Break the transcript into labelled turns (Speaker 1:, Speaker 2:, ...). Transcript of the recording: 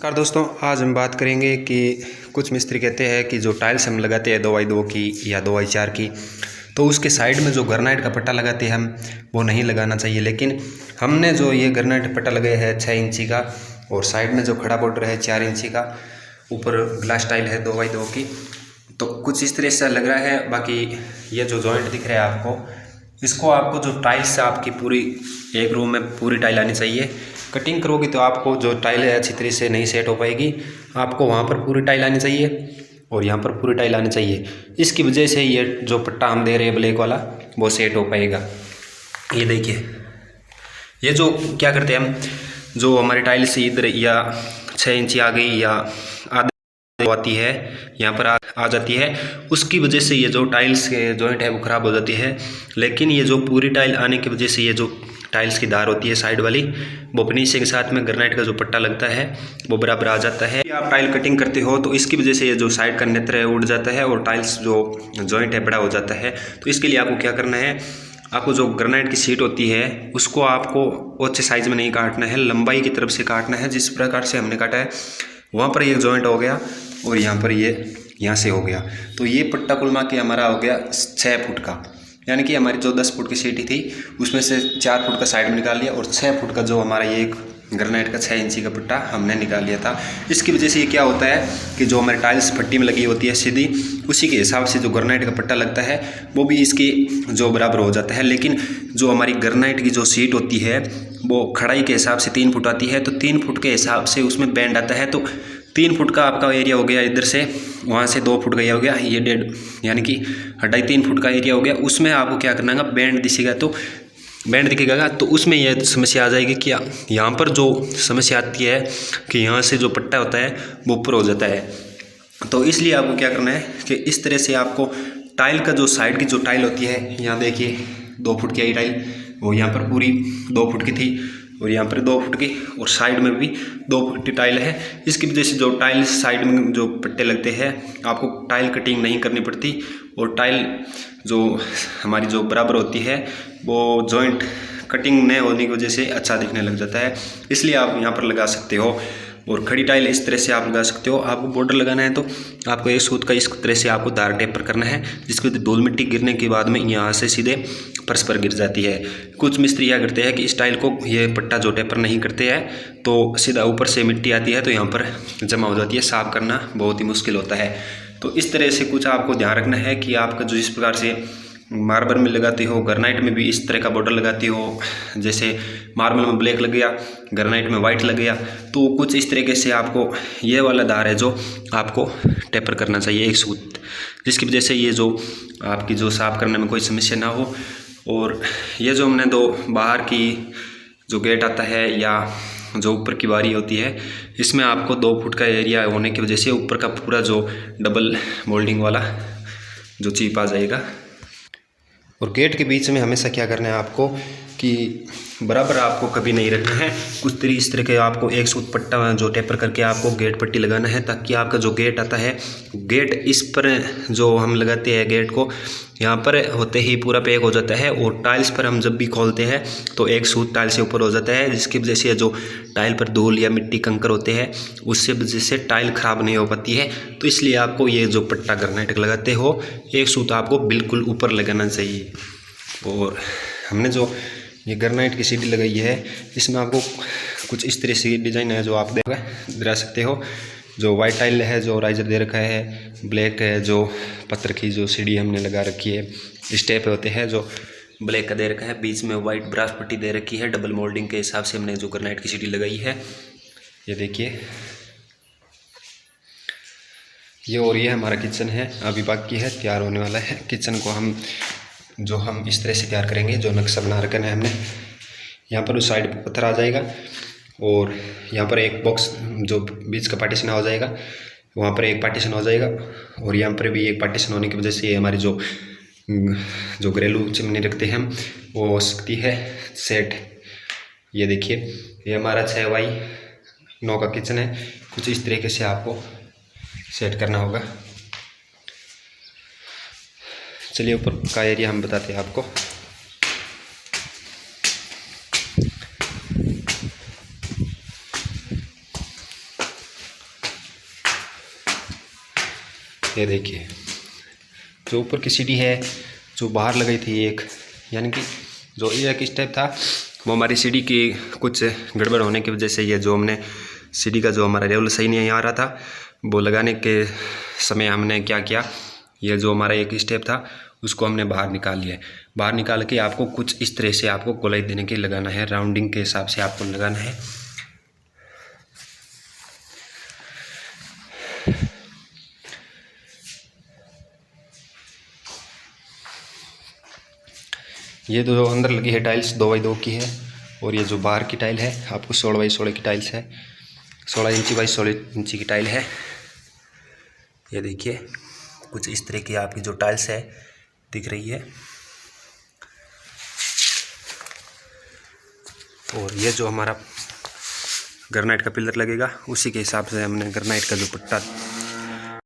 Speaker 1: नमस्कार दोस्तों, आज हम बात करेंगे कि कुछ मिस्त्री कहते हैं कि जो टाइल्स हम लगाते हैं 2x2 की या 2x4 की, तो उसके साइड में जो ग्रेनाइट का पट्टा लगाते हैं हम, वो नहीं लगाना चाहिए। लेकिन हमने जो ये ग्रेनाइट पट्टा लगाया है 6 इंची का, और साइड में जो खड़ा बॉर्डर है 4 इंची का, ऊपर ग्लास टाइल है 2x2 की, तो कुछ इस तरह से लग रहा है। बाकी ये जो जॉइंट दिख रहा है आपको, इसको आपको जो टाइल्स आपकी पूरी एक रूम में पूरी टाइल आनी चाहिए। कटिंग करोगे तो आपको जो टाइल है अच्छी तरह से नहीं सेट हो पाएगी। आपको वहाँ पर पूरी टाइल आनी चाहिए और यहाँ पर पूरी टाइल आनी चाहिए। इसकी वजह से ये जो पट्टा हम दे रहे हैं ब्लैक वाला, वो सेट हो पाएगा। ये देखिए, ये जो क्या करते हैं हम, जो हमारी टाइल्स इधर या 6 इंची आ गई या आधी आती है, यहाँ पर आ जाती है, उसकी वजह से ये जो टाइल्स के जॉइंट है वो ख़राब हो जाती है। लेकिन ये जो पूरी टाइल आने की वजह से ये जो टाइल्स की धार होती है साइड वाली, वो फिनिशिंग के साथ में ग्रेनाइट का जो पट्टा लगता है वो बराबर आ जाता है। आप टाइल कटिंग करते हो तो इसकी वजह से ये जो साइड का नेत्र है उड़ जाता है और टाइल्स जो जॉइंट है बड़ा हो जाता है। तो इसके लिए आपको क्या करना है, आपको जो ग्रेनाइट की शीट होती है उसको आपको अच्छे साइज़ में नहीं काटना है, लंबाई की तरफ से काटना है। जिस प्रकार से हमने काटा है वहाँ पर एक जॉइंट हो गया और यहाँ पर ये यहाँ से हो गया, तो ये पट्टा कुल मिला के हमारा हो गया 6 फुट का। यानी कि हमारी जो 10 फुट की सीटी थी उसमें से 4 फुट का साइड में निकाल लिया और 6 फुट का जो हमारा ये ग्रेनाइट का 6 इंची का पट्टा हमने निकाल लिया था। इसकी वजह से ये क्या होता है कि जो हमारी टाइल्स पट्टी में लगी होती है सीधी, उसी के हिसाब से जो ग्रेनाइट का पट्टा लगता है वो भी इसकी जो बराबर हो जाता है। लेकिन जो हमारी ग्रेनाइट की जो सीट होती है वो खड़ाई के हिसाब से 3 फुट आती है, तो 3 फुट के हिसाब से उसमें बैंड आता है। तो 3 फुट का आपका एरिया हो गया, इधर से वहाँ से 2 फुट का एरिया हो गया, ये 1.5 यानी कि 2.5-3 फुट का एरिया हो गया। उसमें आपको क्या करना है, बैंड दिखेगा तो बैंड दिखेगा तो उसमें यह समस्या आ जाएगी कि यहाँ पर जो समस्या आती है कि यहाँ से जो पट्टा होता है वो ऊपर हो जाता है। तो इसलिए आपको क्या करना है कि इस तरह से आपको टाइल का जो साइड की जो टाइल होती है, यहाँ देखिए 2 फुट की आई टाइल, वो यहाँ पर पूरी 2 फुट की थी और यहाँ पर 2 फुट की, और साइड में भी 2 फुट की टाइल है। इसकी वजह से जो टाइल साइड में जो पट्टे लगते हैं आपको टाइल कटिंग नहीं करनी पड़ती, और टाइल जो हमारी जो बराबर होती है वो जॉइंट कटिंग न होने की वजह से अच्छा दिखने लग जाता है। इसलिए आप यहाँ पर लगा सकते हो, और खड़ी टाइल इस तरह से आप लगा सकते हो। आपको बॉर्डर लगाना है तो आपको एक सूत का इस तरह से आपको धार टेपर करना है, जिसके वजह धूल मिट्टी गिरने के बाद में यहाँ से सीधे फर्श पर गिर जाती है। कुछ मिस्त्री क्या करते हैं कि इस टाइल को ये पट्टा जो टेपर नहीं करते हैं तो सीधा ऊपर से मिट्टी आती है तो यहाँ पर जमा हो जाती है, साफ करना बहुत ही मुश्किल होता है। तो इस तरह से कुछ आपको ध्यान रखना है कि आपका जो जिस प्रकार से मार्बल में लगाते हो, ग्रेनाइट में भी इस तरह का बॉर्डर लगाते हो, जैसे मार्बल में ब्लैक लग गया, ग्रेनाइट में वाइट लग गया, तो कुछ इस तरीके से आपको ये वाला धार है जो आपको टेपर करना चाहिए एक सूत, जिसकी वजह से ये जो आपकी जो साफ करने में कोई समस्या ना हो। और ये जो हमने दो बाहर की जो गेट आता है या जो ऊपर की बारी होती है, इसमें आपको 2 फुट का एरिया होने की वजह से ऊपर का पूरा जो डबल मोल्डिंग वाला जो चीप आ जाएगा। और गेट के बीच में हमेशा क्या करना है आपको कि बराबर आपको कभी नहीं रखना है। कुछ इस तरह के आपको एक सूत पट्टा जो टेपर करके आपको गेट पट्टी लगाना है, ताकि आपका जो गेट आता है, गेट इस पर जो हम लगाते हैं गेट को, यहाँ पर होते ही पूरा पैक हो जाता है, और टाइल्स पर हम जब भी खोलते हैं तो एक सूत टाइल से ऊपर हो जाता है, जिसकी वजह से जो टाइल पर धूल या मिट्टी कंकर होते हैं उससे वजह से टाइल ख़राब नहीं हो पाती है। तो इसलिए आपको ये जो पट्टा ग्रेनाइट लगाते हो, एक सूत आपको बिल्कुल ऊपर लगाना चाहिए। और हमने जो ये ग्रेनाइट की सीढ़ी लगाई है, इसमें आपको कुछ इस तरह से डिज़ाइन है जो आप देख सकते हो। जो वाइट टाइल है जो राइजर दे रखा है, ब्लैक है जो पत्थर की जो सीढ़ी हमने लगा रखी है, स्टेप होते हैं जो ब्लैक का दे रखा है, बीच में वाइट ब्रास पट्टी दे रखी है। डबल मोल्डिंग के हिसाब से हमने जो ग्रेनाइट की सीढ़ी लगाई है, ये देखिए ये। और ये हमारा किचन है, अभी बाकी है, तैयार होने वाला है। किचन को हम इस तरह से तैयार करेंगे, जो नक्शा बना रखा है हमने। यहाँ पर उस साइड पर पत्थर आ जाएगा और यहाँ पर एक बॉक्स जो बीच का पार्टीशन हो जाएगा, वहाँ पर एक पार्टीशन हो जाएगा, और यहाँ पर भी एक पार्टीशन होने की वजह से ये हमारी जो घरेलू चिमनी रखते हैं हम, वो हो सकती है सेट। ये देखिए, ये हमारा 6x9 का किचन है। कुछ इस तरीके से आपको सेट करना होगा। चलिए ऊपर का एरिया हम बताते हैं आपको। ये देखिए जो ऊपर की सीढ़ी है जो बाहर लगाई थी एक, यानी कि जो ये एक स्टेप था वो हमारी सीढ़ी की कुछ गड़बड़ होने की वजह से ये जो हमने सीढ़ी का जो हमारा लेवल सही नहीं आ रहा था वो लगाने के समय हमने क्या किया, ये जो हमारा एक स्टेप था उसको हमने बाहर निकाल लिया है। बाहर निकाल के आपको कुछ इस तरह से आपको गोलाई देने के लगाना है, राउंडिंग के हिसाब से आपको लगाना है। ये जो अंदर लगी है टाइल्स 2x2 की है, और ये जो बाहर की टाइल है आपको 16x16 की टाइल्स है, 16 इंची बाई 16 इंची की टाइल है। ये देखिए कुछ इस तरह की आपकी जो टाइल्स है दिख रही है। और ये जो हमारा ग्रेनाइट का पिलर लगेगा उसी के हिसाब से हमने ग्रेनाइट का जो पट्टा